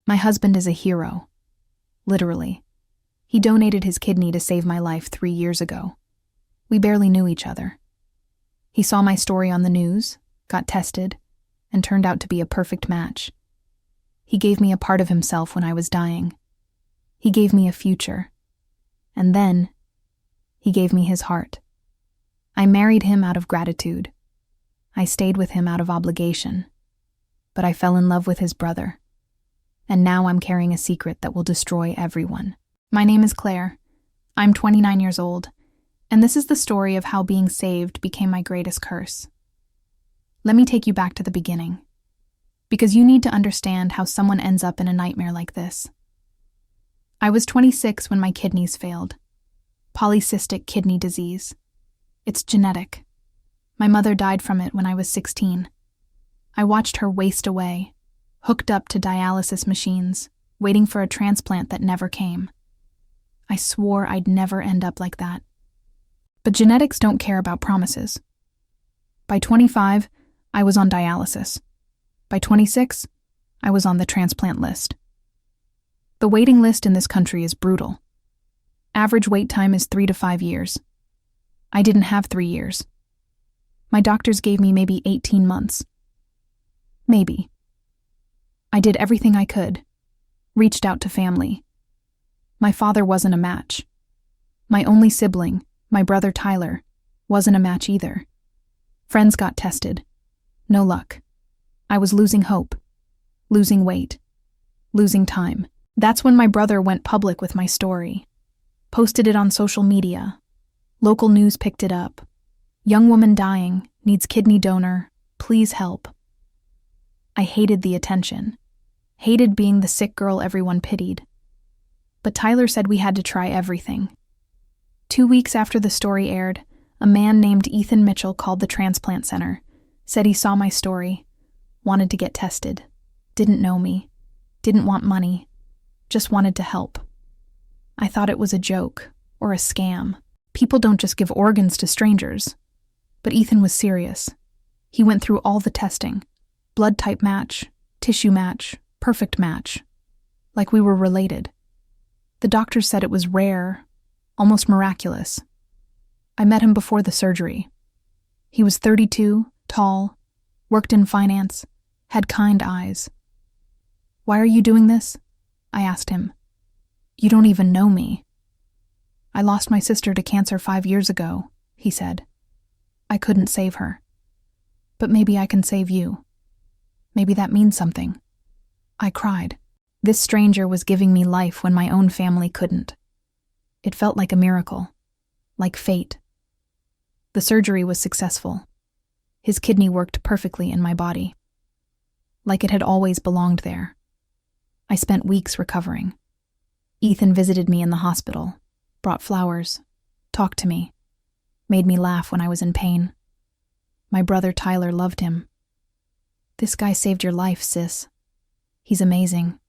My husband is a hero. Literally. He donated his kidney to save my life 3 years ago. We barely knew each other. He saw my story on the news, got tested, and turned out to be a perfect match. He gave me a part of himself when I was dying. He gave me a future. And then, he gave me his heart. I married him out of gratitude. I stayed with him out of obligation. But I fell in love with his brother. And now I'm carrying a secret that will destroy everyone. My name is Claire. I'm 29 years old, and this is the story of how being saved became my greatest curse. Let me take you back to the beginning, because you need to understand how someone ends up in a nightmare like this. I was 26 when my kidneys failed. Polycystic kidney disease. It's genetic. My mother died from it when I was 16. I watched her waste away, hooked up to dialysis machines, waiting for a transplant that never came. I swore I'd never end up like that. But genetics don't care about promises. By 25, I was on dialysis. By 26, I was on the transplant list. The waiting list in this country is brutal. Average wait time is 3 to 5 years. I didn't have 3 years. My doctors gave me maybe 18 months. Maybe. I did everything I could. Reached out to family. My father wasn't a match. My only sibling, my brother Tyler, wasn't a match either. Friends got tested. No luck. I was losing hope, losing weight, losing time. That's when my brother went public with my story. Posted it on social media. Local news picked it up. Young woman dying, needs kidney donor, please help. I hated the attention. Hated being the sick girl everyone pitied. But Tyler said we had to try everything. 2 weeks after the story aired, a man named Ethan Mitchell called the transplant center, said he saw my story, wanted to get tested, didn't know me, didn't want money, just wanted to help. I thought it was a joke or a scam. People don't just give organs to strangers. But Ethan was serious. He went through all the testing. Blood type match, tissue match, perfect match. Like we were related. The doctors said it was rare, almost miraculous. I met him before the surgery. He was 32, tall, worked in finance, had kind eyes. "Why are you doing this?" I asked him. "You don't even know me." "I lost my sister to cancer 5 years ago," he said. "I couldn't save her. But maybe I can save you. Maybe that means something." I cried. This stranger was giving me life when my own family couldn't. It felt like a miracle, like fate. The surgery was successful. His kidney worked perfectly in my body, like it had always belonged there. I spent weeks recovering. Ethan visited me in the hospital, brought flowers, talked to me, made me laugh when I was in pain. My brother Tyler loved him. "This guy saved your life, sis. He's amazing."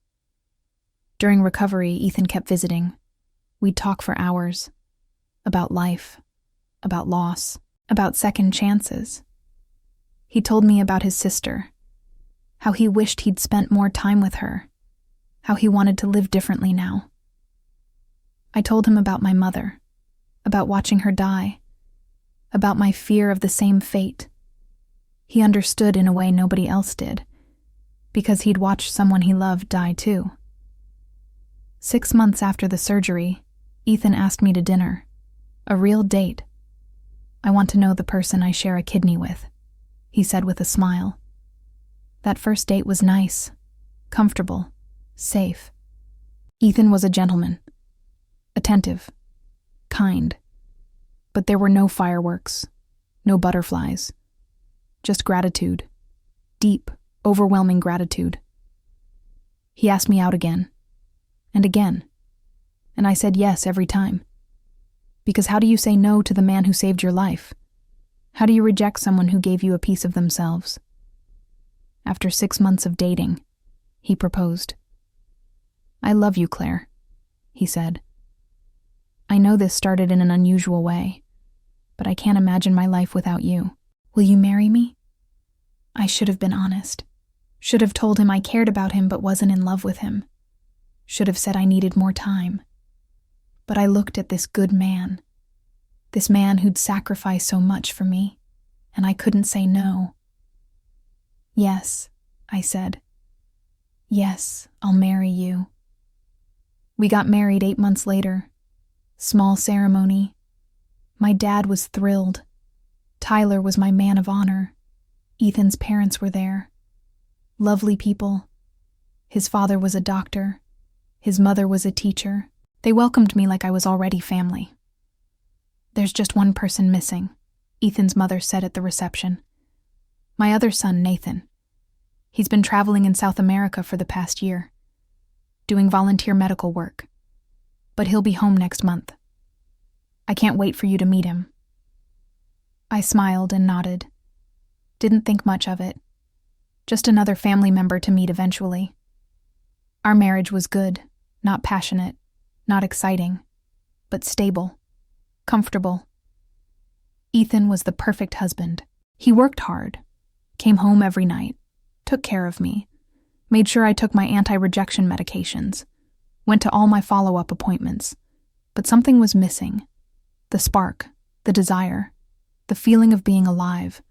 During recovery, Ethan kept visiting. We'd talk for hours. About life, about loss, about second chances. He told me about his sister, how he wished he'd spent more time with her, how he wanted to live differently now. I told him about my mother, about watching her die, about my fear of the same fate. He understood in a way nobody else did, because he'd watched someone he loved die too. 6 months after the surgery, Ethan asked me to dinner. A real date. "I want to know the person I share a kidney with," he said with a smile. That first date was nice, comfortable, safe. Ethan was a gentleman, attentive, kind. But there were no fireworks, no butterflies, just gratitude, deep, overwhelming gratitude. He asked me out again, and again, and I said yes every time. Because how do you say no to the man who saved your life? How do you reject someone who gave you a piece of themselves? After 6 months of dating, he proposed. "I love you, Claire," he said. "I know this started in an unusual way, but I can't imagine my life without you. Will you marry me?" I should have been honest. Should have told him I cared about him but wasn't in love with him. Should have said I needed more time. But I looked at this good man, this man who'd sacrificed so much for me, and I couldn't say no. "Yes," I said. "Yes, I'll marry you." We got married 8 months later. Small ceremony. My dad was thrilled. Tyler was my man of honor. Ethan's parents were there. Lovely people. His father was a doctor. His mother was a teacher. They welcomed me like I was already family. "There's just one person missing," Ethan's mother said at the reception. "My other son, Nathan. He's been traveling in South America for the past year, doing volunteer medical work. But he'll be home next month. I can't wait for you to meet him." I smiled and nodded. Didn't think much of it. Just another family member to meet eventually. Our marriage was good, not passionate, not exciting, but stable, comfortable. Ethan was the perfect husband. He worked hard, came home every night, took care of me, made sure I took my anti-rejection medications, went to all my follow-up appointments. But something was missing. The spark, the desire, the feeling of being alive.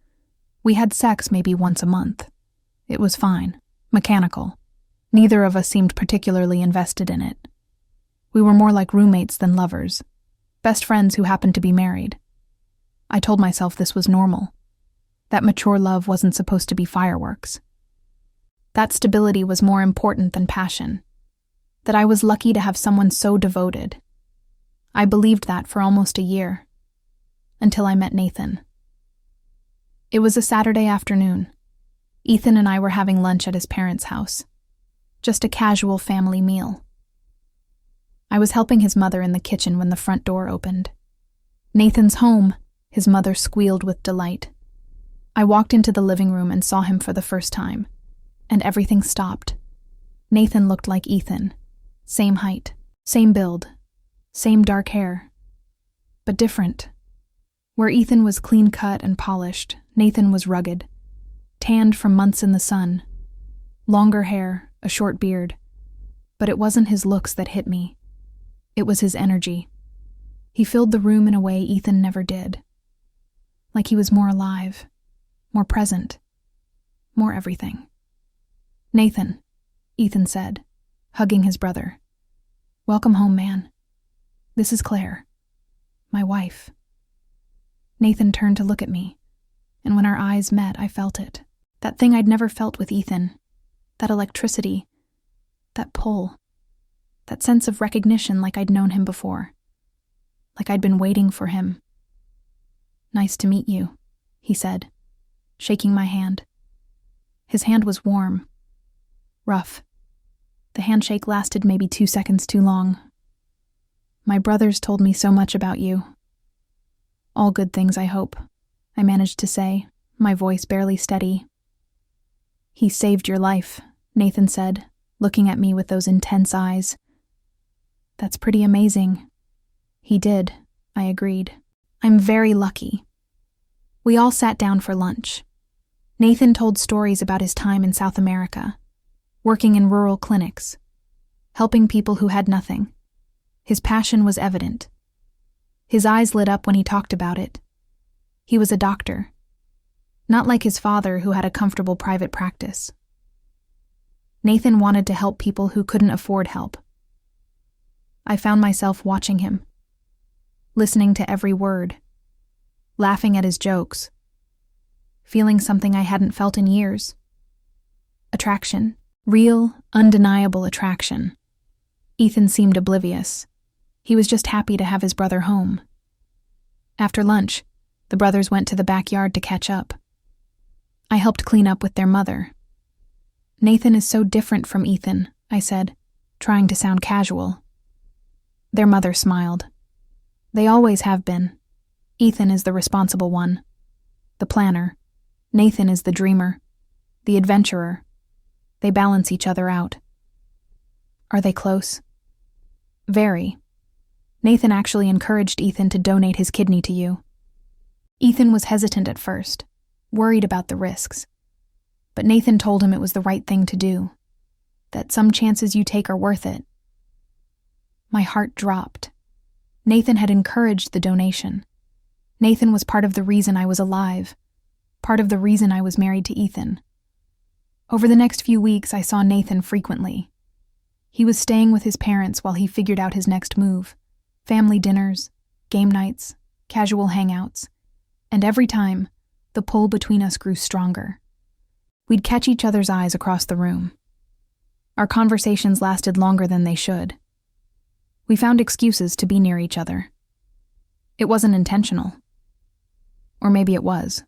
We had sex maybe once a month. It was fine, mechanical. Neither of us seemed particularly invested in it. We were more like roommates than lovers, best friends who happened to be married. I told myself this was normal, that mature love wasn't supposed to be fireworks. That stability was more important than passion, that I was lucky to have someone so devoted. I believed that for almost a year, until I met Nathan. It was a Saturday afternoon. Ethan and I were having lunch at his parents' house. Just a casual family meal. I was helping his mother in the kitchen when the front door opened. "Nathan's home," his mother squealed with delight. I walked into the living room and saw him for the first time, and everything stopped. Nathan looked like Ethan. Same height, same build, same dark hair, but different. Where Ethan was clean-cut and polished, Nathan was rugged, tanned from months in the sun, longer hair, a short beard. But it wasn't his looks that hit me. It was his energy. He filled the room in a way Ethan never did. Like he was more alive, more present, more everything. "Nathan," Ethan said, hugging his brother. "Welcome home, man. This is Claire, my wife." Nathan turned to look at me, and when our eyes met, I felt it. That thing I'd never felt with Ethan. That electricity, that pull, that sense of recognition like I'd known him before. Like I'd been waiting for him. "Nice to meet you," he said, shaking my hand. His hand was warm, rough. The handshake lasted maybe 2 seconds too long. "My brothers told me so much about you." "All good things, I hope," I managed to say, my voice barely steady. "He saved your life," Nathan said, looking at me with those intense eyes. "That's pretty amazing." "He did," I agreed. "I'm very lucky." We all sat down for lunch. Nathan told stories about his time in South America, working in rural clinics, helping people who had nothing. His passion was evident. His eyes lit up when he talked about it. He was a doctor. Not like his father, who had a comfortable private practice. Nathan wanted to help people who couldn't afford help. I found myself watching him, listening to every word, laughing at his jokes, feeling something I hadn't felt in years. Attraction. Real, undeniable attraction. Ethan seemed oblivious. He was just happy to have his brother home. After lunch, the brothers went to the backyard to catch up. I helped clean up with their mother. "Nathan is so different from Ethan," I said, trying to sound casual. Their mother smiled. "They always have been. Ethan is the responsible one, the planner. Nathan is the dreamer, the adventurer. They balance each other out." "Are they close?" "Very. Nathan actually encouraged Ethan to donate his kidney to you." Ethan was hesitant at first, worried about the risks. But Nathan told him it was the right thing to do, that some chances you take are worth it, My heart dropped. Nathan had encouraged the donation. Nathan was part of the reason I was alive, part of the reason I was married to Ethan. Over the next few weeks, I saw Nathan frequently. He was staying with his parents while he figured out his next move. Family dinners, game nights, casual hangouts, and every time, the pull between us grew stronger. We'd catch each other's eyes across the room. Our conversations lasted longer than they should. We found excuses to be near each other. It wasn't intentional. Or maybe it was.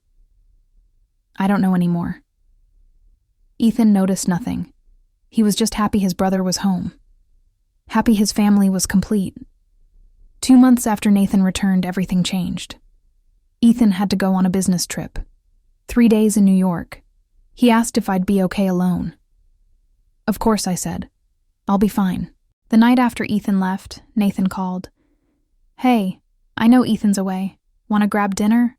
I don't know anymore. Ethan noticed nothing. He was just happy his brother was home. Happy his family was complete. 2 months after Nathan returned, everything changed. Ethan had to go on a business trip. 3 days in New York. He asked if I'd be okay alone. Of course, I said. I'll be fine. The night after Ethan left, Nathan called. Hey, I know Ethan's away. Want to grab dinner?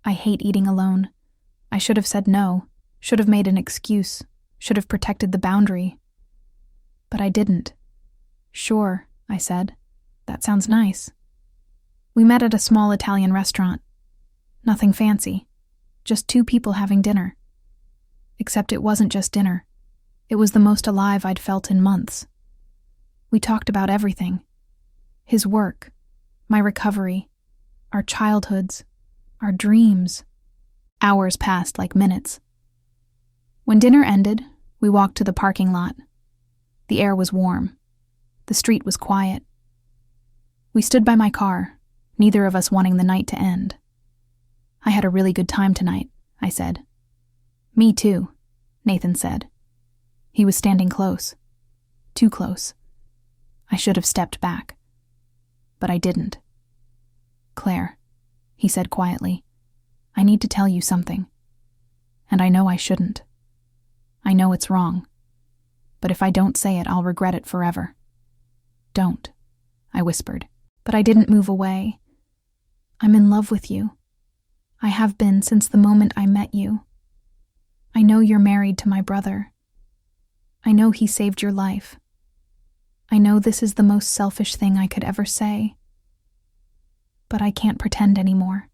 I hate eating alone. I should have said no, should have made an excuse, should have protected the boundary. But I didn't. Sure, I said. That sounds nice. We met at a small Italian restaurant. Nothing fancy. Just 2 people having dinner. Except it wasn't just dinner. It was the most alive I'd felt in months. We talked about everything. His work, my recovery, our childhoods, our dreams. Hours passed like minutes. When dinner ended, we walked to the parking lot. The air was warm. The street was quiet. We stood by my car, neither of us wanting the night to end. I had a really good time tonight, I said. Me too, Nathan said. He was standing close. Too close. I should have stepped back. But I didn't. Claire, he said quietly, I need to tell you something. And I know I shouldn't. I know it's wrong. But if I don't say it, I'll regret it forever. Don't, I whispered. But I didn't move away. I'm in love with you. I have been since the moment I met you. I know you're married to my brother. I know he saved your life. I know this is the most selfish thing I could ever say. But I can't pretend anymore.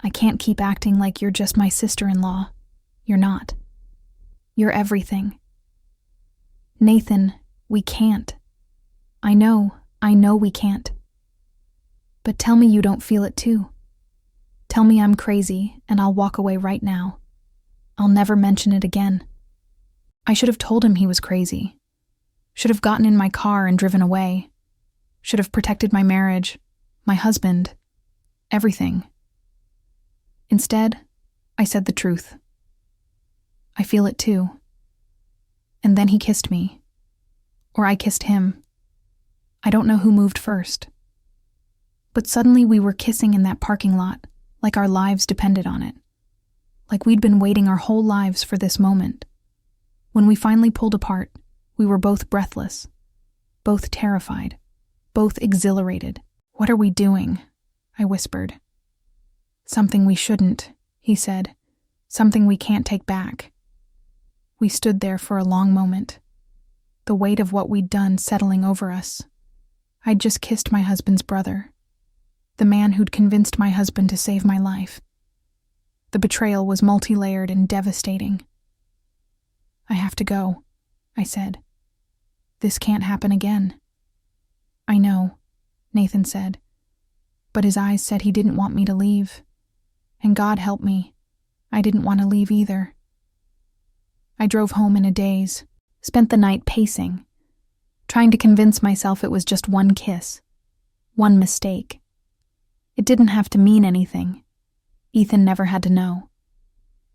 I can't keep acting like you're just my sister-in-law. You're not. You're everything. Nathan, we can't. I know we can't. But tell me you don't feel it too. Tell me I'm crazy and I'll walk away right now. I'll never mention it again. I should have told him he was crazy. Should have gotten in my car and driven away. Should have protected my marriage, my husband, everything. Instead, I said the truth. I feel it too. And then he kissed me. Or I kissed him. I don't know who moved first. But suddenly we were kissing in that parking lot, like our lives depended on it. Like we'd been waiting our whole lives for this moment. When we finally pulled apart, we were both breathless, both terrified, both exhilarated. What are we doing? I whispered. Something we shouldn't, he said. Something we can't take back. We stood there for a long moment, the weight of what we'd done settling over us. I'd just kissed my husband's brother, the man who'd convinced my husband to save my life. The betrayal was multi-layered and devastating. I have to go, I said. This can't happen again. I know, Nathan said, but his eyes said he didn't want me to leave. And God help me, I didn't want to leave either. I drove home in a daze, spent the night pacing, trying to convince myself it was just one kiss, one mistake. It didn't have to mean anything. Ethan never had to know.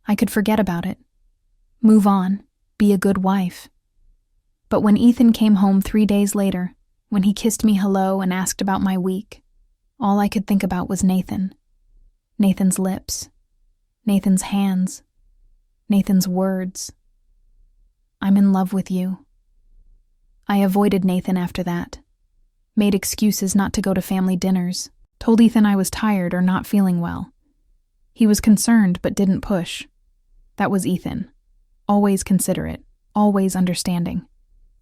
I could forget about it, move on, be a good wife. But when Ethan came home 3 days later, when he kissed me hello and asked about my week, all I could think about was Nathan. Nathan's lips, Nathan's hands, Nathan's words. I'm in love with you. I avoided Nathan after that, made excuses not to go to family dinners, told Ethan I was tired or not feeling well. He was concerned but didn't push. That was Ethan. Always considerate, always understanding,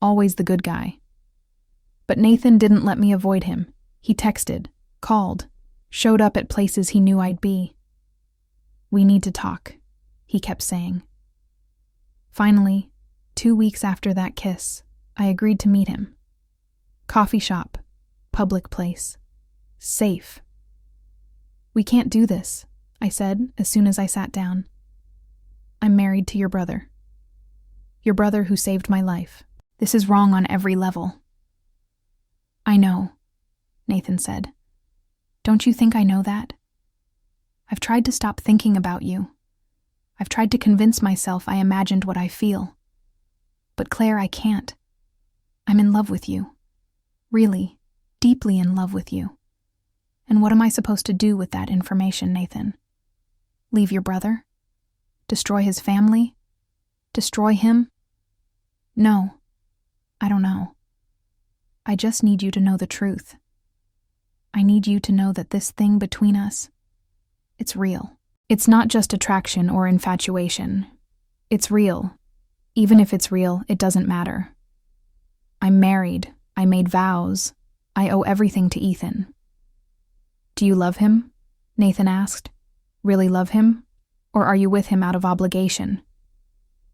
always the good guy. But Nathan didn't let me avoid him. He texted, called, showed up at places he knew I'd be. "We need to talk," he kept saying. Finally, 2 weeks after that kiss, I agreed to meet him. Coffee shop, public place, safe. "We can't do this," I said as soon as I sat down. "I'm married to your brother. Your brother who saved my life. This is wrong on every level." "I know," Nathan said. "Don't you think I know that? I've tried to stop thinking about you. I've tried to convince myself I imagined what I feel. But Claire, I can't. I'm in love with you. Really, deeply in love with you. And what am I supposed to do with that information, Nathan? Leave your brother? Destroy his family? Destroy him? No, I don't know. I just need you to know the truth. I need you to know that this thing between us, it's real. It's not just attraction or infatuation. It's real. Even if it's real, it doesn't matter. I'm married. I made vows. I owe everything to Ethan." "Do you love him?" Nathan asked. "Really love him? Or are you with him out of obligation?"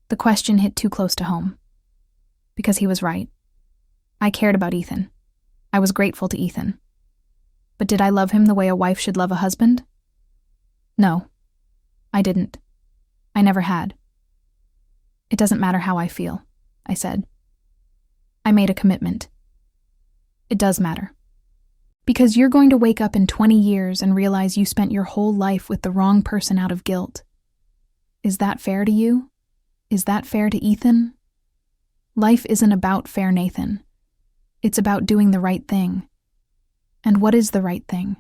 The question hit too close to home. Because he was right. I cared about Ethan. I was grateful to Ethan. But did I love him the way a wife should love a husband? No, I didn't. I never had. "It doesn't matter how I feel," I said. I made a commitment. "It does matter. Because you're going to wake up in 20 years and realize you spent your whole life with the wrong person out of guilt. Is that fair to you? Is that fair to Ethan? Life isn't about fair, Nathan. It's about doing the right thing. And what is the right thing?"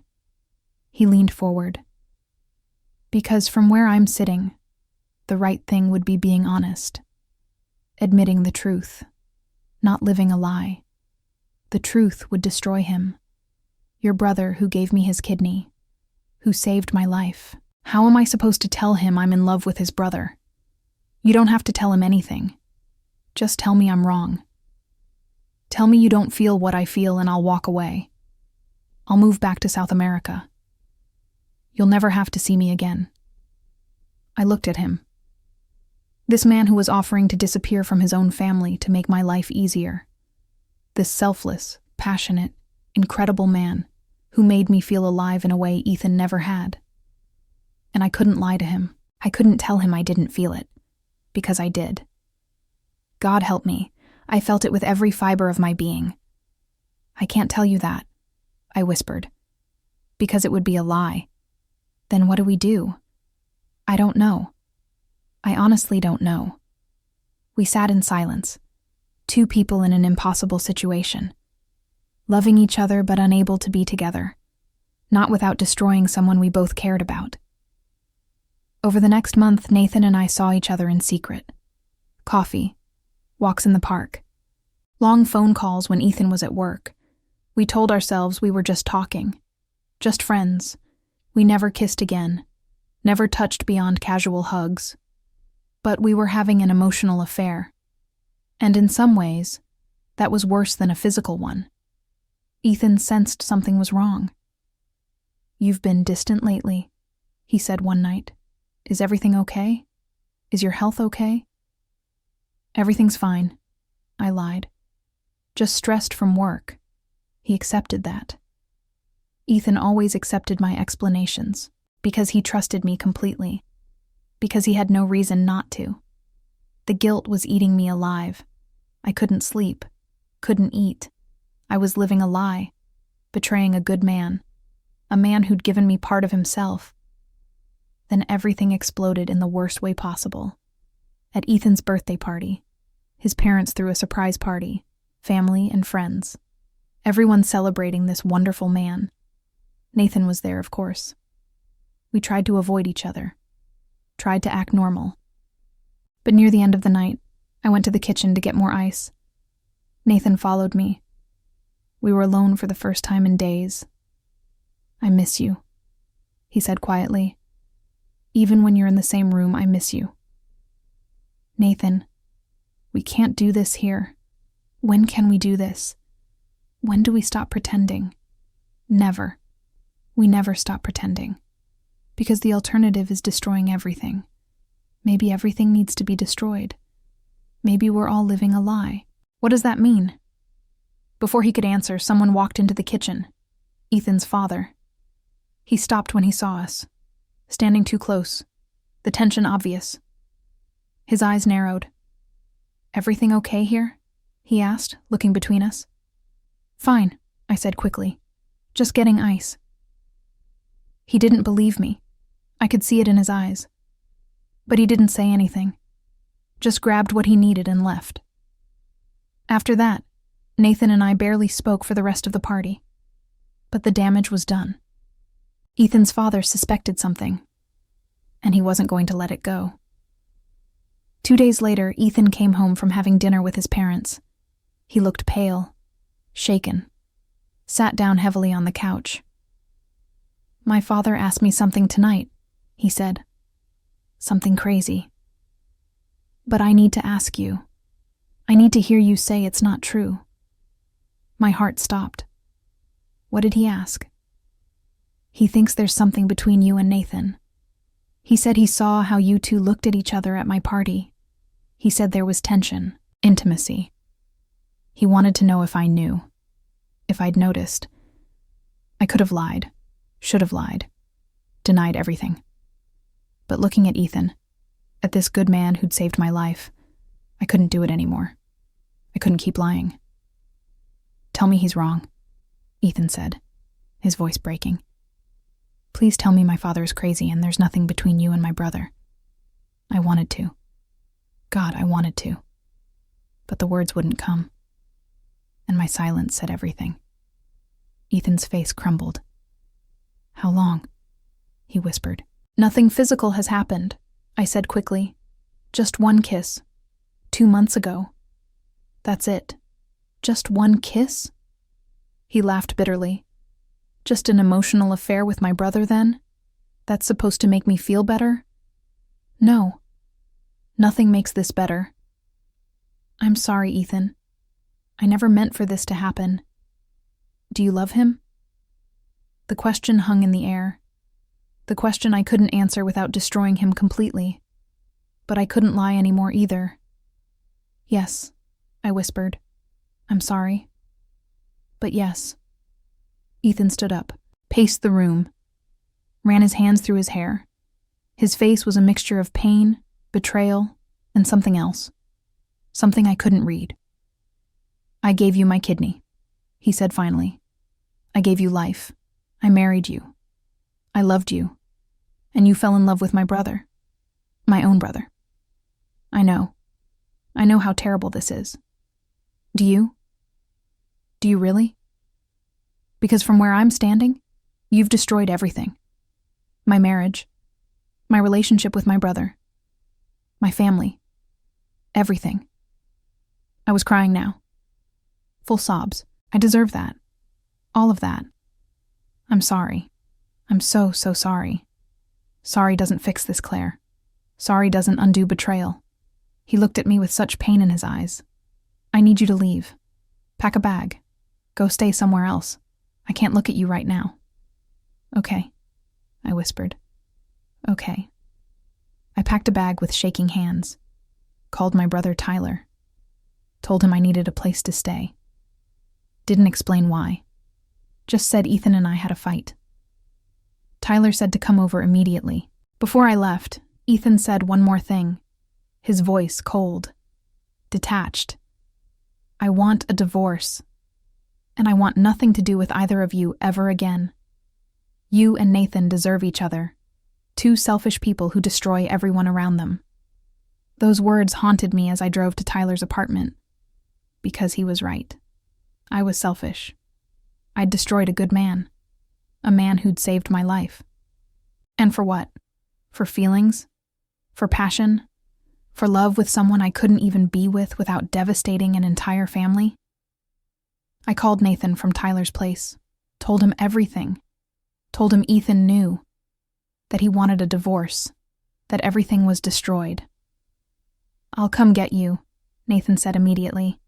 He leaned forward. "Because from where I'm sitting, the right thing would be being honest. Admitting the truth. Not living a lie. The truth would destroy him. Your brother who gave me his kidney. Who saved my life. How am I supposed to tell him I'm in love with his brother? You don't have to tell him anything. Just tell me I'm wrong. Tell me you don't feel what I feel and I'll walk away. I'll move back to South America. You'll never have to see me again." I looked at him. This man who was offering to disappear from his own family to make my life easier. This selfless, passionate, incredible man who made me feel alive in a way Ethan never had. And I couldn't lie to him. I couldn't tell him I didn't feel it. Because I did. God help me. I felt it with every fiber of my being. "I can't tell you that," I whispered. "Because it would be a lie. Then what do we do?" "I don't know. I honestly don't know." We sat in silence, two people in an impossible situation, loving each other but unable to be together, not without destroying someone we both cared about. Over the next month, Nathan and I saw each other in secret. Coffee, walks in the park, long phone calls when Ethan was at work. We told ourselves we were just talking, just friends. We never kissed again, never touched beyond casual hugs. But we were having an emotional affair. And in some ways, that was worse than a physical one. Ethan sensed something was wrong. "You've been distant lately," he said one night. "Is everything okay? Is your health okay?" "Everything's fine," I lied. "Just stressed from work." He accepted that. Ethan always accepted my explanations, because he trusted me completely, because he had no reason not to. The guilt was eating me alive. I couldn't sleep, couldn't eat. I was living a lie, betraying a good man, a man who'd given me part of himself. Then everything exploded in the worst way possible. At Ethan's birthday party, his parents threw a surprise party, family and friends. Everyone celebrating this wonderful man. Nathan was there, of course. We tried to avoid each other, tried to act normal. But near the end of the night, I went to the kitchen to get more ice. Nathan followed me. We were alone for the first time in days. "I miss you," he said quietly. "Even when you're in the same room, I miss you." "Nathan, we can't do this here. When can we do this?" When do we stop pretending? Never. We never stop pretending. Because the alternative is destroying everything. Maybe everything needs to be destroyed. Maybe we're all living a lie. What does that mean? Before he could answer, someone walked into the kitchen. Ethan's father. He stopped when he saw us, standing too close, the tension obvious. His eyes narrowed. "Everything okay here?" he asked, looking between us. "Fine," I said quickly. "Just getting ice." He didn't believe me. I could see it in his eyes. But he didn't say anything. Just grabbed what he needed and left. After that, Nathan and I barely spoke for the rest of the party. But the damage was done. Ethan's father suspected something, and he wasn't going to let it go. 2 days later, Ethan came home from having dinner with his parents. He looked pale, shaken, sat down heavily on the couch. "My father asked me something tonight," he said. "Something crazy. But I need to ask you. I need to hear you say it's not true." My heart stopped. What did he ask? "He thinks there's something between you and Nathan. He said he saw how you two looked at each other at my party. He said there was tension, intimacy. He wanted to know if I knew, if I'd noticed. I could have lied, should have lied, denied everything. But looking at Ethan, at this good man who'd saved my life, I couldn't do it anymore. I couldn't keep lying. "Tell me he's wrong," Ethan said, his voice breaking. "Please tell me my father is crazy and there's nothing between you and my brother." I wanted to. God, I wanted to. But the words wouldn't come. And my silence said everything. Ethan's face crumbled. "How long?" he whispered. "Nothing physical has happened," I said quickly. "Just one kiss. 2 months ago. That's it. Just one kiss?" He laughed bitterly. "Just an emotional affair with my brother, then? That's supposed to make me feel better?" "No. Nothing makes this better." "I'm sorry, Ethan. I never meant for this to happen. Do you love him?" The question hung in the air. The question I couldn't answer without destroying him completely. But I couldn't lie anymore either. "Yes," I whispered. "I'm sorry. But yes." Ethan stood up, paced the room, ran his hands through his hair. His face was a mixture of pain, betrayal, and something else. Something I couldn't read. "I gave you my kidney," he said finally. "I gave you life. I married you. I loved you. And you fell in love with my brother. My own brother. I know. I know how terrible this is. Do you? Do you really? Because from where I'm standing, you've destroyed everything. My marriage, my relationship with my brother, my family, everything." I was crying now. Full sobs. I deserve that. All of that. "I'm sorry. I'm so sorry. Sorry doesn't fix this, Claire. Sorry doesn't undo betrayal." He looked at me with such pain in his eyes. "I need you to leave. Pack a bag. Go stay somewhere else. I can't look at you right now." "Okay," I whispered. "Okay." I packed a bag with shaking hands. Called my brother Tyler. Told him I needed a place to stay. Didn't explain why. Just said Ethan and I had a fight. Tyler said to come over immediately. Before I left, Ethan said one more thing. His voice cold. Detached. "I want a divorce. And I want nothing to do with either of you ever again. You and Nathan deserve each other. 2 selfish people who destroy everyone around them." Those words haunted me as I drove to Tyler's apartment. Because he was right. I was selfish. I'd destroyed a good man. A man who'd saved my life. And for what? For feelings? For passion? For love with someone I couldn't even be with without devastating an entire family? I called Nathan from Tyler's place. Told him everything. Told him Ethan knew. That he wanted a divorce. That everything was destroyed. "I'll come get you," Nathan said immediately.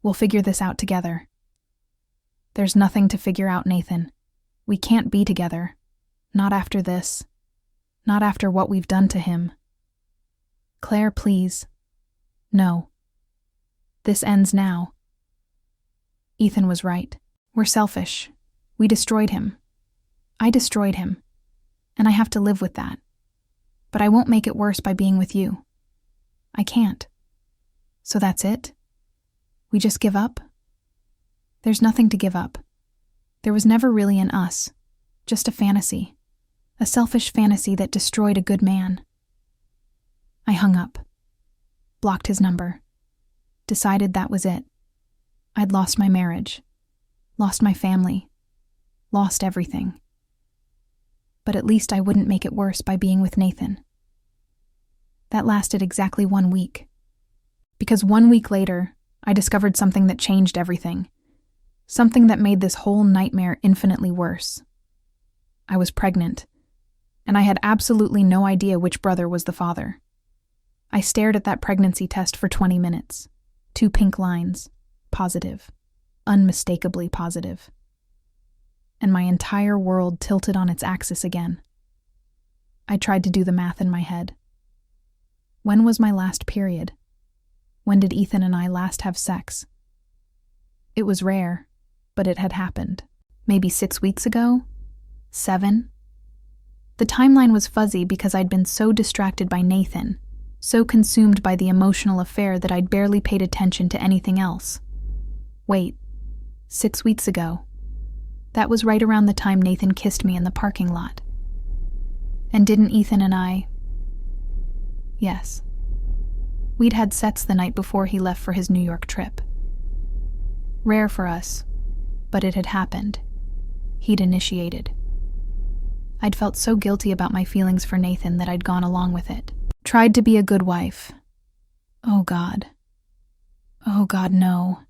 "We'll figure this out together." There's nothing to figure out, Nathan. We can't be together. Not after this. Not after what we've done to him. Claire, please. No. This ends now. Ethan was right. We're selfish. We destroyed him. I destroyed him. And I have to live with that. But I won't make it worse by being with you. I can't. So that's it? We just give up? There's nothing to give up. There was never really an us. Just a fantasy. A selfish fantasy that destroyed a good man. I hung up. Blocked his number. Decided that was it. I'd lost my marriage. Lost my family. Lost everything. But at least I wouldn't make it worse by being with Nathan. That lasted exactly 1 week. Because 1 week later, I discovered something that changed everything. Something that made this whole nightmare infinitely worse. I was pregnant, and I had absolutely no idea which brother was the father. I stared at that pregnancy test for 20 minutes. 2 pink lines. Positive. Unmistakably positive. And my entire world tilted on its axis again. I tried to do the math in my head. When was my last period? When did Ethan and I last have sex? It was rare, but it had happened. Maybe 6 weeks ago? 7? The timeline was fuzzy because I'd been so distracted by Nathan, so consumed by the emotional affair that I'd barely paid attention to anything else. Wait, 6 weeks ago. That was right around the time Nathan kissed me in the parking lot. And didn't Ethan and I... Yes. We'd had sex the night before he left for his New York trip. Rare for us, but it had happened. He'd initiated. I'd felt so guilty about my feelings for Nathan that I'd gone along with it. Tried to be a good wife. Oh God. Oh God, no.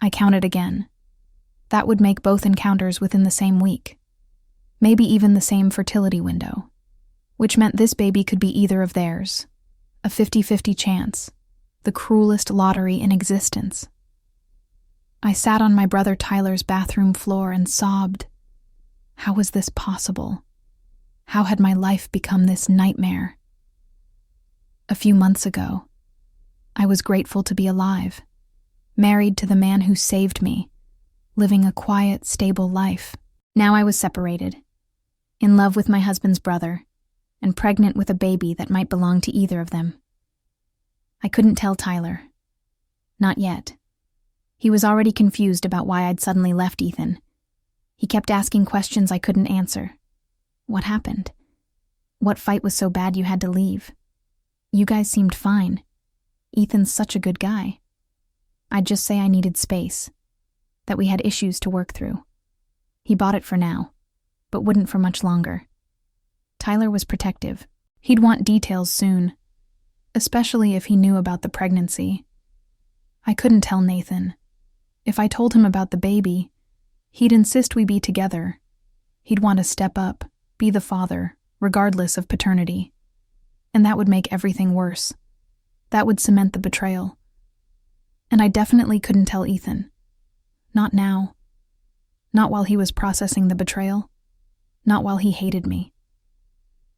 I counted again. That would make both encounters within the same week. Maybe even the same fertility window. Which meant this baby could be either of theirs. A 50-50 chance. The cruelest lottery in existence. I sat on my brother Tyler's bathroom floor and sobbed. How was this possible? How had my life become this nightmare? A few months ago, I was grateful to be alive, married to the man who saved me, living a quiet, stable life. Now I was separated, in love with my husband's brother, and pregnant with a baby that might belong to either of them. I couldn't tell Tyler. Not yet. He was already confused about why I'd suddenly left Ethan. He kept asking questions I couldn't answer. What happened? What fight was so bad you had to leave? You guys seemed fine. Ethan's such a good guy. I'd just say I needed space, that we had issues to work through. He bought it for now, but wouldn't for much longer. Tyler was protective. He'd want details soon, especially if he knew about the pregnancy. I couldn't tell Nathan. If I told him about the baby, he'd insist we be together. He'd want to step up, be the father, regardless of paternity. And that would make everything worse. That would cement the betrayal. And I definitely couldn't tell Ethan. Not now. Not while he was processing the betrayal. Not while he hated me.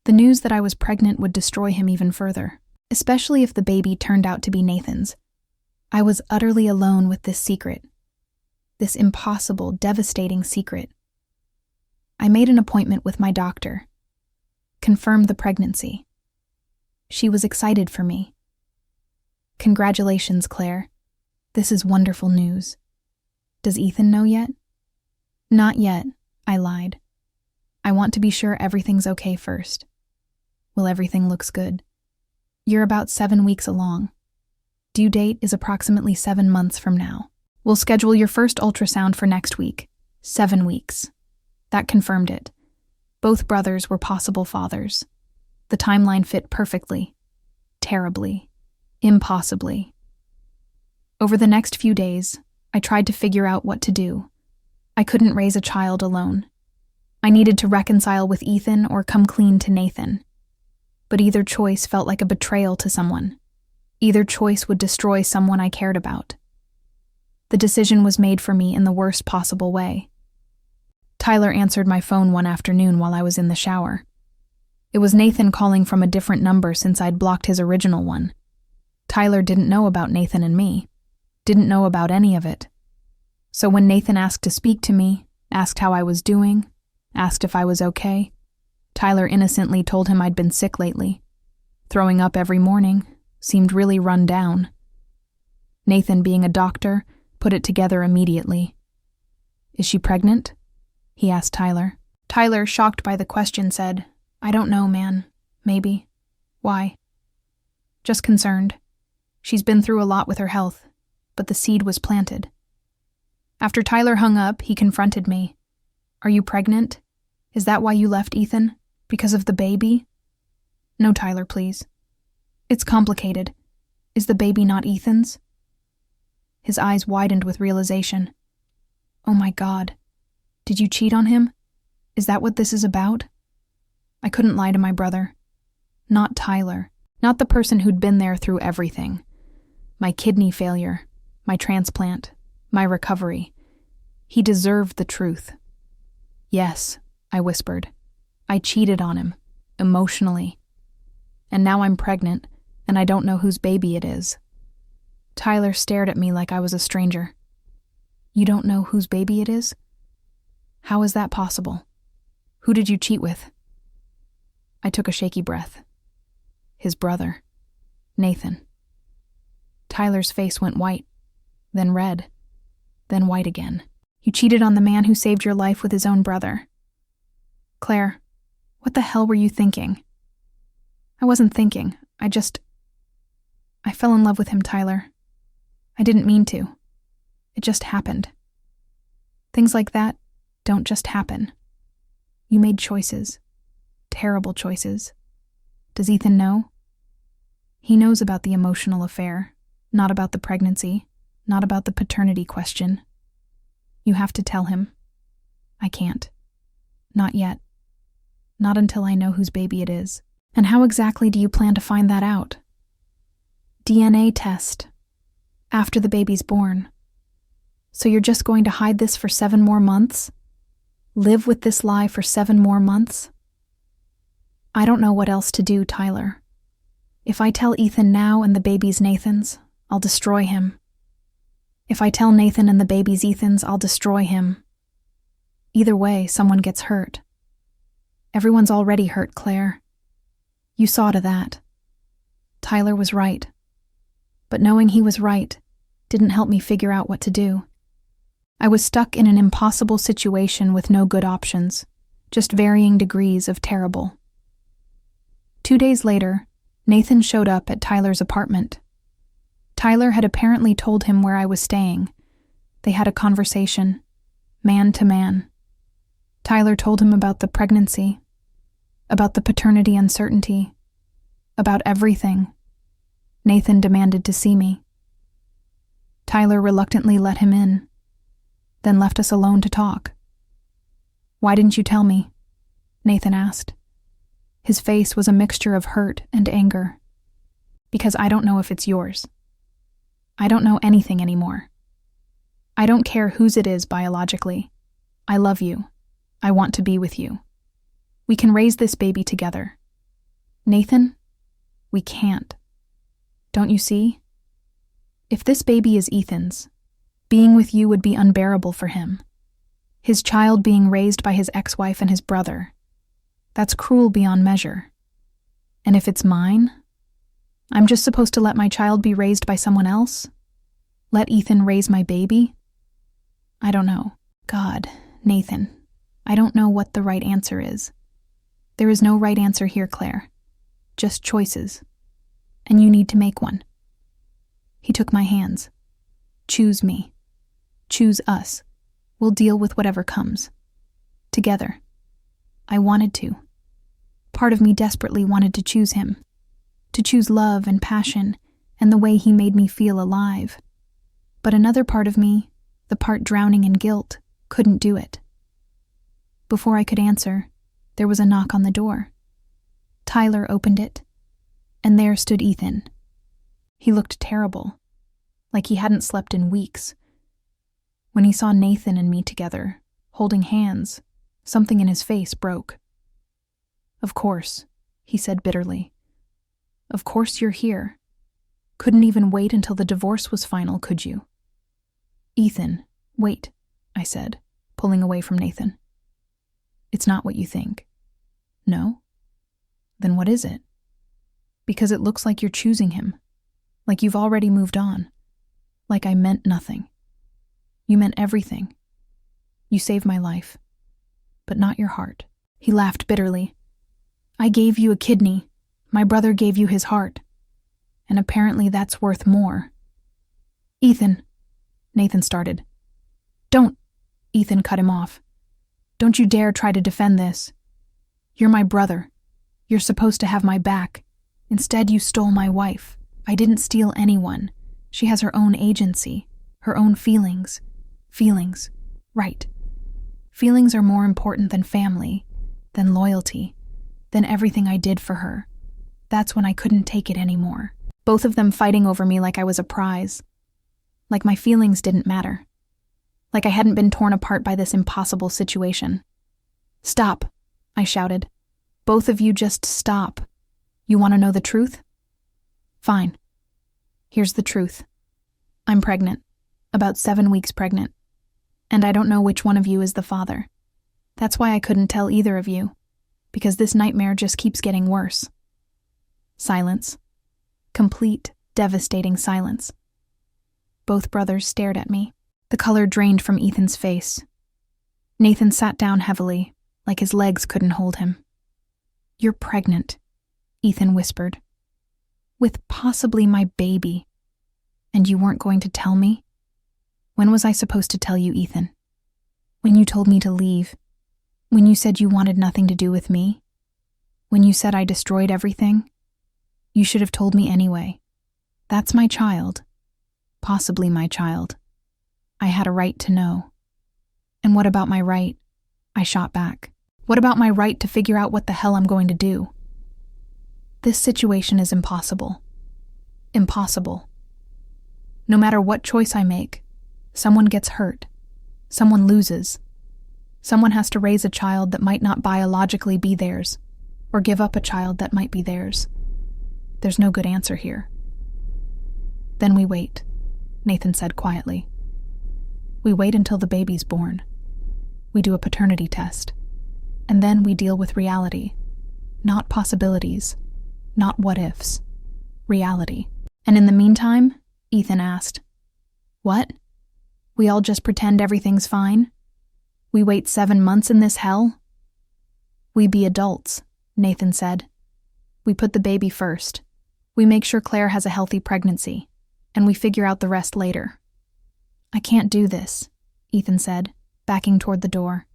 The news that I was pregnant would destroy him even further, especially if the baby turned out to be Nathan's. I was utterly alone with this secret. This impossible, devastating secret. I made an appointment with my doctor. Confirmed the pregnancy. She was excited for me. Congratulations, Claire. This is wonderful news. Does Ethan know yet? Not yet, I lied. I want to be sure everything's okay first. Well, everything looks good. You're about 7 weeks along. Due date is approximately 7 months from now. We'll schedule your first ultrasound for next week. 7 weeks. That confirmed it. Both brothers were possible fathers. The timeline fit perfectly. Terribly. Impossibly. Over the next few days, I tried to figure out what to do. I couldn't raise a child alone. I needed to reconcile with Ethan or come clean to Nathan. But either choice felt like a betrayal to someone. Either choice would destroy someone I cared about. The decision was made for me in the worst possible way. Tyler answered my phone one afternoon while I was in the shower. It was Nathan calling from a different number since I'd blocked his original one. Tyler didn't know about Nathan and me, didn't know about any of it. So when Nathan asked to speak to me, asked how I was doing, asked if I was okay, Tyler innocently told him I'd been sick lately, throwing up every morning, seemed really run down. Nathan, being a doctor, put it together immediately. "Is she pregnant?" he asked Tyler. Tyler, shocked by the question, said, "I don't know, man. Maybe. Why?" "Just concerned. She's been through a lot with her health, but the seed was planted." After Tyler hung up, he confronted me. "Are you pregnant? Is that why you left Ethan? Because of the baby?" "No, Tyler, please. It's complicated. Is the baby not Ethan's?" His eyes widened with realization. "Oh my God. Did you cheat on him? Is that what this is about?" I couldn't lie to my brother. Not Tyler. Not the person who'd been there through everything. My kidney failure, my transplant, my recovery. He deserved the truth. "Yes," I whispered. "I cheated on him, emotionally. And now I'm pregnant, and I don't know whose baby it is." Tyler stared at me like I was a stranger. "You don't know whose baby it is? How is that possible? Who did you cheat with?" I took a shaky breath. His brother, Nathan. Tyler's face went white, then red, then white again. "You cheated on the man who saved your life with his own brother." "Claire, what the hell were you thinking?" "I wasn't thinking. I fell in love with him, Tyler. I didn't mean to. It just happened. Things like that don't just happen. You made choices. Terrible choices. Does Ethan know?" "He knows about the emotional affair, not about the pregnancy, not about the paternity question. You have to tell him." "I can't. Not yet. Not until I know whose baby it is." "And how exactly do you plan to find that out?" "DNA test. After the baby's born." "So you're just going to hide this for 7 more months? Live with this lie for 7 more months?" "I don't know what else to do, Tyler. If I tell Ethan now and the baby's Nathan's, I'll destroy him. If I tell Nathan and the baby's Ethan's, I'll destroy him. Either way, someone gets hurt. Everyone's already hurt, Claire. You saw to that." Tyler was right. But knowing he was right didn't help me figure out what to do. I was stuck in an impossible situation with no good options, just varying degrees of terrible. 2 days later, Nathan showed up at Tyler's apartment. Tyler had apparently told him where I was staying. They had a conversation, man to man. Tyler told him about the pregnancy, about the paternity uncertainty, about everything. Nathan demanded to see me. Tyler reluctantly let him in, then left us alone to talk. "Why didn't you tell me?" Nathan asked. His face was a mixture of hurt and anger. "Because I don't know if it's yours. I don't know anything anymore. I don't care whose it is biologically. I love you. I want to be with you. We can raise this baby together. Nathan, we can't. Don't you see? If this baby is Ethan's, being with you would be unbearable for him. His child being raised by his ex-wife and his brother. That's cruel beyond measure. And if it's mine, I'm just supposed to let my child be raised by someone else? Let Ethan raise my baby? I don't know. God, Nathan, I don't know what the right answer is. There is no right answer here, Claire. Just choices. And you need to make one." He took my hands. "Choose me. Choose us. We'll deal with whatever comes. Together." I wanted to. Part of me desperately wanted to choose him. To choose love and passion and the way he made me feel alive. But another part of me, the part drowning in guilt, couldn't do it. Before I could answer, there was a knock on the door. Tyler opened it, and there stood Ethan. He looked terrible, like he hadn't slept in weeks, When he saw Nathan and me together, holding hands, something in his face broke. "Of course," he said bitterly. "Of course you're here. Couldn't even wait until the divorce was final, could you?" "Ethan, wait," I said, pulling away from Nathan. "It's not what you think." "No? Then what is it?" "Because it looks like you're choosing him, like you've already moved on, like I meant nothing. You meant everything. You saved my life, but not your heart." He laughed bitterly. "I gave you a kidney. My brother gave you his heart. And apparently that's worth more." "Ethan," Nathan started. "Don't," Ethan cut him off. "Don't you dare try to defend this. You're my brother. You're supposed to have my back. Instead, you stole my wife. I didn't steal anyone. She has her own agency, her own feelings. Feelings. Right. Feelings are more important than family, than loyalty, than everything I did for her. That's when I couldn't take it anymore. Both of them fighting over me like I was a prize. Like my feelings didn't matter. Like I hadn't been torn apart by this impossible situation. "Stop," I shouted. "Both of you just stop. You want to know the truth? Fine. Here's the truth. I'm pregnant. About 7 weeks pregnant. And I don't know which one of you is the father. That's why I couldn't tell either of you, because this nightmare just keeps getting worse." Silence. Complete, devastating silence. Both brothers stared at me. The color drained from Ethan's face. Nathan sat down heavily, like his legs couldn't hold him. "You're pregnant," Ethan whispered. "With possibly my baby. And you weren't going to tell me? When was I supposed to tell you, Ethan? When you told me to leave? When you said you wanted nothing to do with me? When you said I destroyed everything? You should have told me anyway. That's my child. Possibly my child. I had a right to know. And what about my right?" I shot back. "What about my right to figure out what the hell I'm going to do? This situation is impossible. Impossible. No matter what choice I make, someone gets hurt. Someone loses. Someone has to raise a child that might not biologically be theirs, or give up a child that might be theirs. There's no good answer here." "Then we wait," Nathan said quietly. "We wait until the baby's born. We do a paternity test. And then we deal with reality. Not possibilities. Not what-ifs. Reality." "And in the meantime?" Ethan asked. "What? We all just pretend everything's fine? We wait 7 months in this hell?" "We be adults," Nathan said. "We put the baby first. We make sure Claire has a healthy pregnancy, and we figure out the rest later." "I can't do this," Ethan said, backing toward the door.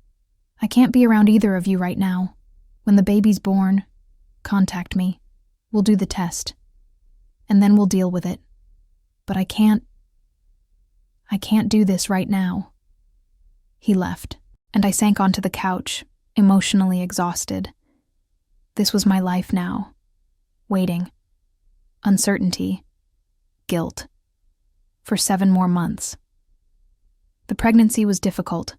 "I can't be around either of you right now. When the baby's born, contact me. We'll do the test. And then we'll deal with it. But I can't do this right now." He left, and I sank onto the couch, emotionally exhausted. This was my life now. Waiting. Uncertainty. Guilt. For 7 more months. The pregnancy was difficult.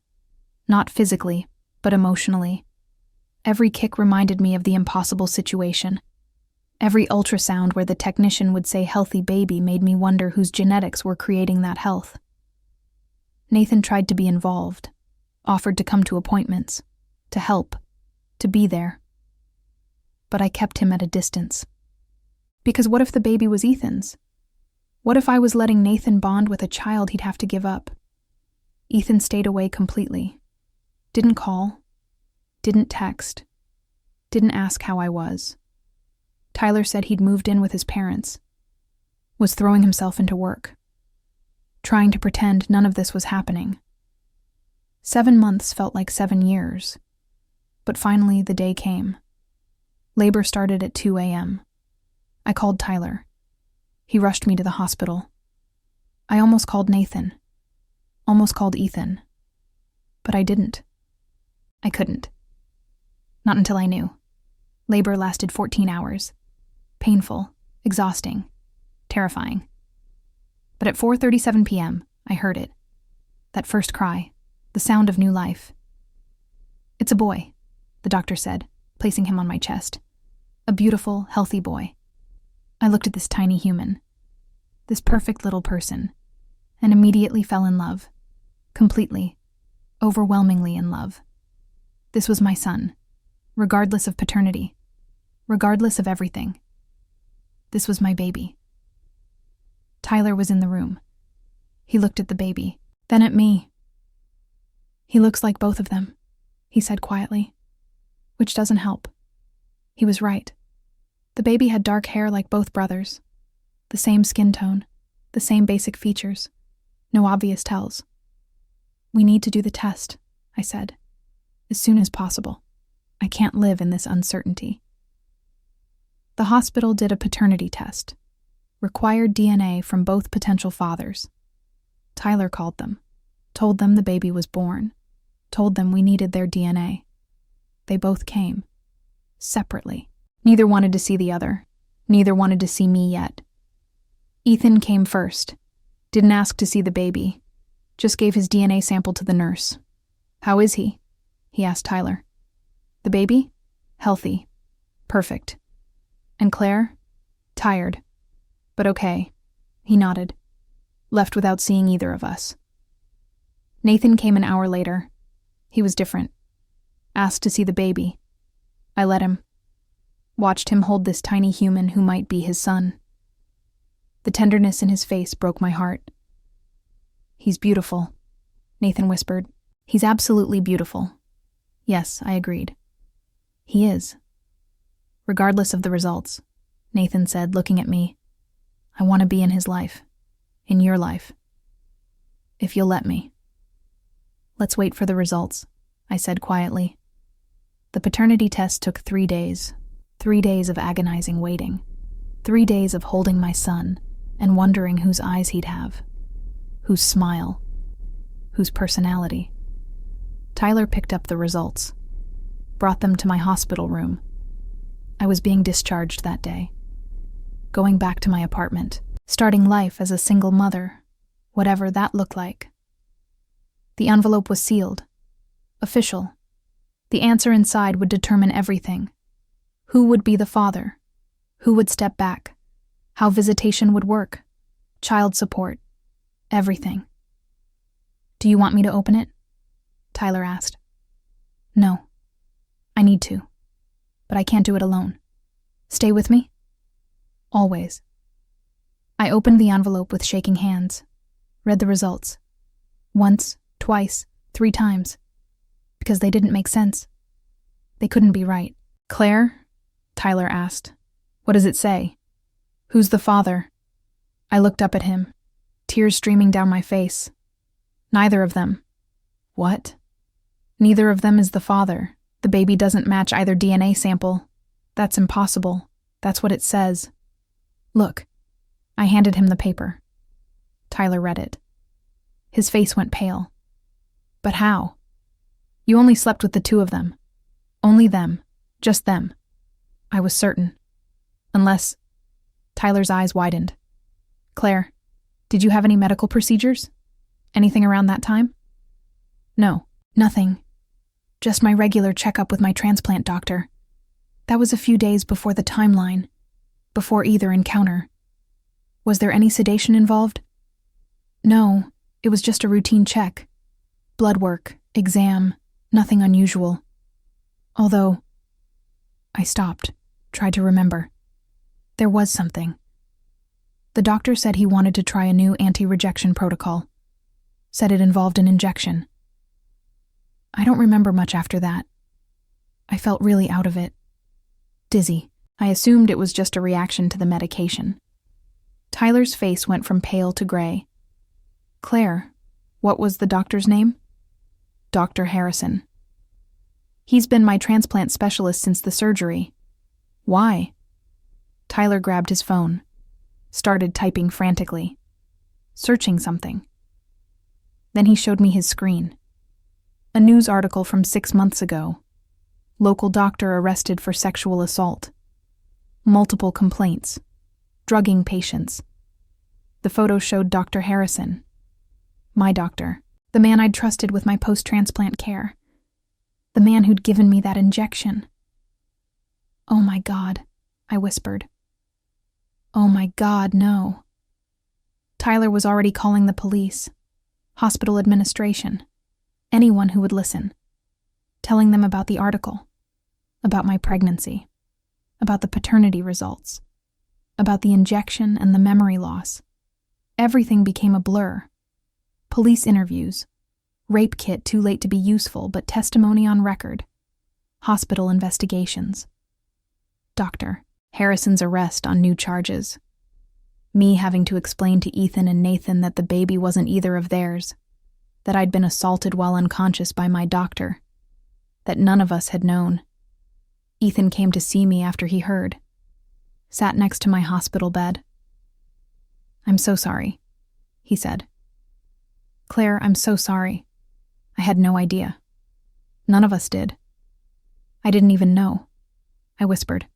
Not physically, but emotionally. Every kick reminded me of the impossible situation. Every ultrasound where the technician would say healthy baby made me wonder whose genetics were creating that health. Nathan tried to be involved, offered to come to appointments, to help, to be there. But I kept him at a distance. Because what if the baby was Ethan's? What if I was letting Nathan bond with a child he'd have to give up? Ethan stayed away completely. Didn't call. Didn't text. Didn't ask how I was. Tyler said he'd moved in with his parents. Was throwing himself into work. Trying to pretend none of this was happening. 7 months felt like 7 years. But finally the day came. Labor started at 2 a.m. I called Tyler. He rushed me to the hospital. I almost called Nathan. Almost called Ethan. But I didn't. I couldn't. Not until I knew. Labor lasted 14 hours. Painful, exhausting, terrifying. But at 4:37 p.m., I heard it. That first cry, the sound of new life. "It's a boy," the doctor said, placing him on my chest. "A beautiful, healthy boy." I looked at this tiny human, this perfect little person, and immediately fell in love. Completely, overwhelmingly in love. This was my son, regardless of paternity, regardless of everything. This was my baby. Tyler was in the room. He looked at the baby, then at me. "He looks like both of them," he said quietly, which doesn't help. He was right. The baby had dark hair like both brothers, the same skin tone, the same basic features, no obvious tells. "We need to do the test," I said, "as soon as possible. I can't live in this uncertainty." The hospital did a paternity test, required DNA from both potential fathers. Tyler called them, told them the baby was born, told them we needed their DNA. They both came, separately. Neither wanted to see the other. Neither wanted to see me yet. Ethan came first, didn't ask to see the baby, just gave his DNA sample to the nurse. "How is he?" he asked Tyler. "The baby? Healthy. Perfect. And Claire? Tired. But okay." He nodded, left without seeing either of us. Nathan came an hour later. He was different. Asked to see the baby. I let him. Watched him hold this tiny human who might be his son. The tenderness in his face broke my heart. "He's beautiful," Nathan whispered. "He's absolutely beautiful." Yes, I agreed. "He is." "Regardless of the results," Nathan said, looking at me. "I want to be in his life. In your life. If you'll let me." "Let's wait for the results," I said quietly. The paternity test took 3 days. 3 days of agonizing waiting. 3 days of holding my son and wondering whose eyes he'd have, whose smile, whose personality. Tyler picked up the results, brought them to my hospital room. I was being discharged that day, going back to my apartment, starting life as a single mother, whatever that looked like. The envelope was sealed, official. The answer inside would determine everything. Who would be the father? Who would step back? How visitation would work? Child support. Everything. "Do you want me to open it?" Tyler asked. "No. I need to. But I can't do it alone. Stay with me?" "Always." I opened the envelope with shaking hands, read the results. Once, twice, 3 times. Because they didn't make sense. They couldn't be right. "Claire?" Tyler asked. "What does it say? Who's the father?" I looked up at him, tears streaming down my face. "Neither of them." "What?" "Neither of them is the father. The baby doesn't match either DNA sample. That's impossible. That's what it says." "Look." I handed him the paper. Tyler read it. His face went pale. "But how? You only slept with the 2 of them. Only them. Just them." I was certain. Unless... Tyler's eyes widened. "Claire, did you have any medical procedures? Anything around that time?" "No, nothing. Just my regular checkup with my transplant doctor. That was a few days before the timeline, before either encounter. Was there any sedation involved?" "No, it was just a routine check. Blood work, exam, nothing unusual. Although..." I stopped, tried to remember. There was something. The doctor said he wanted to try a new anti-rejection protocol. Said it involved an injection. I don't remember much after that. I felt really out of it. Dizzy. I assumed it was just a reaction to the medication. Tyler's face went from pale to gray. "Claire, what was the doctor's name?" "Dr. Harrison." "He's been my transplant specialist since the surgery." "Why?" Tyler grabbed his phone, started typing frantically, searching something. Then he showed me his screen. A news article from 6 months ago. Local doctor arrested for sexual assault. Multiple complaints. Drugging patients. The photo showed Dr. Harrison. My doctor. The man I'd trusted with my post-transplant care. The man who'd given me that injection. "Oh my God," I whispered. "Oh my God, no." Tyler was already calling the police, hospital administration, anyone who would listen, telling them about the article, about my pregnancy, about the paternity results, about the injection and the memory loss. Everything became a blur. Police interviews, rape kit too late to be useful but testimony on record, hospital investigations. Dr. Harrison's arrest on new charges. Me having to explain to Ethan and Nathan that the baby wasn't either of theirs, that I'd been assaulted while unconscious by my doctor, that none of us had known. Ethan came to see me after he heard, sat next to my hospital bed. "I'm so sorry," he said. "Claire, I'm so sorry. I had no idea. None of us did. I didn't even know," I whispered.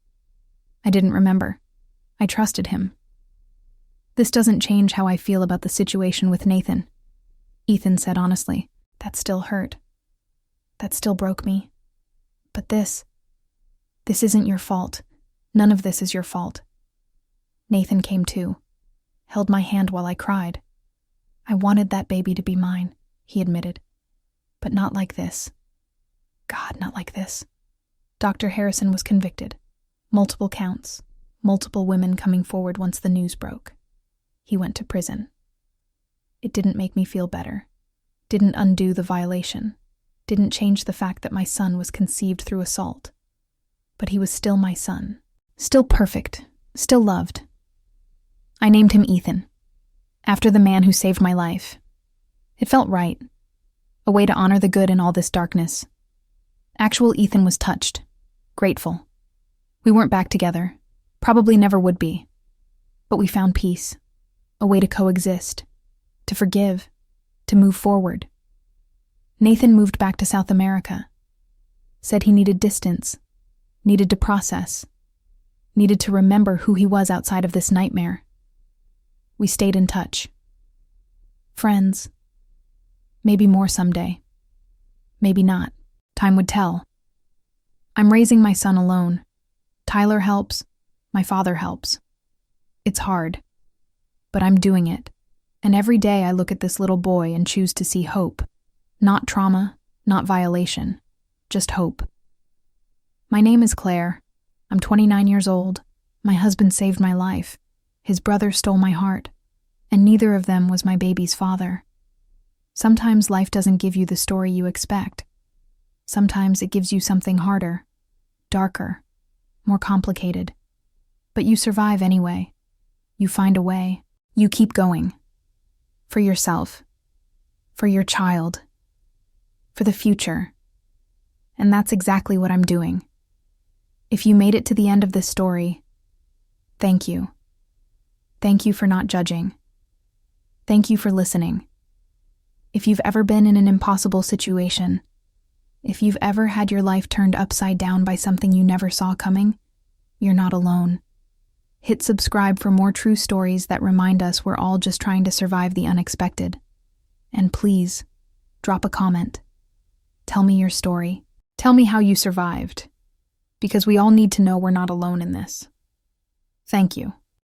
"I didn't remember. I trusted him." "This doesn't change how I feel about the situation with Nathan," Ethan said honestly. "That still hurt. That still broke me. But this isn't your fault. None of this is your fault." Nathan came too, held my hand while I cried. "I wanted that baby to be mine," he admitted. "But not like this. God, not like this." Dr. Harrison was convicted. Multiple counts, multiple women coming forward once the news broke. He went to prison. It didn't make me feel better. Didn't undo the violation. Didn't change the fact that my son was conceived through assault. But he was still my son. Still perfect. Still loved. I named him Ethan, after the man who saved my life. It felt right. A way to honor the good in all this darkness. Actual Ethan was touched. Grateful. We weren't back together. Probably never would be. But we found peace. A way to coexist. To forgive. To move forward. Nathan moved back to South America. Said he needed distance. Needed to process. Needed to remember who he was outside of this nightmare. We stayed in touch. Friends. Maybe more someday. Maybe not. Time would tell. I'm raising my son alone. Tyler helps. My father helps. It's hard. But I'm doing it. And every day I look at this little boy and choose to see hope. Not trauma, not violation. Just hope. My name is Claire. I'm 29 years old. My husband saved my life. His brother stole my heart. And neither of them was my baby's father. Sometimes life doesn't give you the story you expect. Sometimes it gives you something harder, darker, more complicated. But you survive anyway. You find a way. You keep going. For yourself. For your child. For the future. And that's exactly what I'm doing. If you made it to the end of this story, thank you. Thank you for not judging. Thank you for listening. If you've ever been in an impossible situation, if you've ever had your life turned upside down by something you never saw coming, you're not alone. Hit subscribe for more true stories that remind us we're all just trying to survive the unexpected. And please, drop a comment. Tell me your story. Tell me how you survived. Because we all need to know we're not alone in this. Thank you.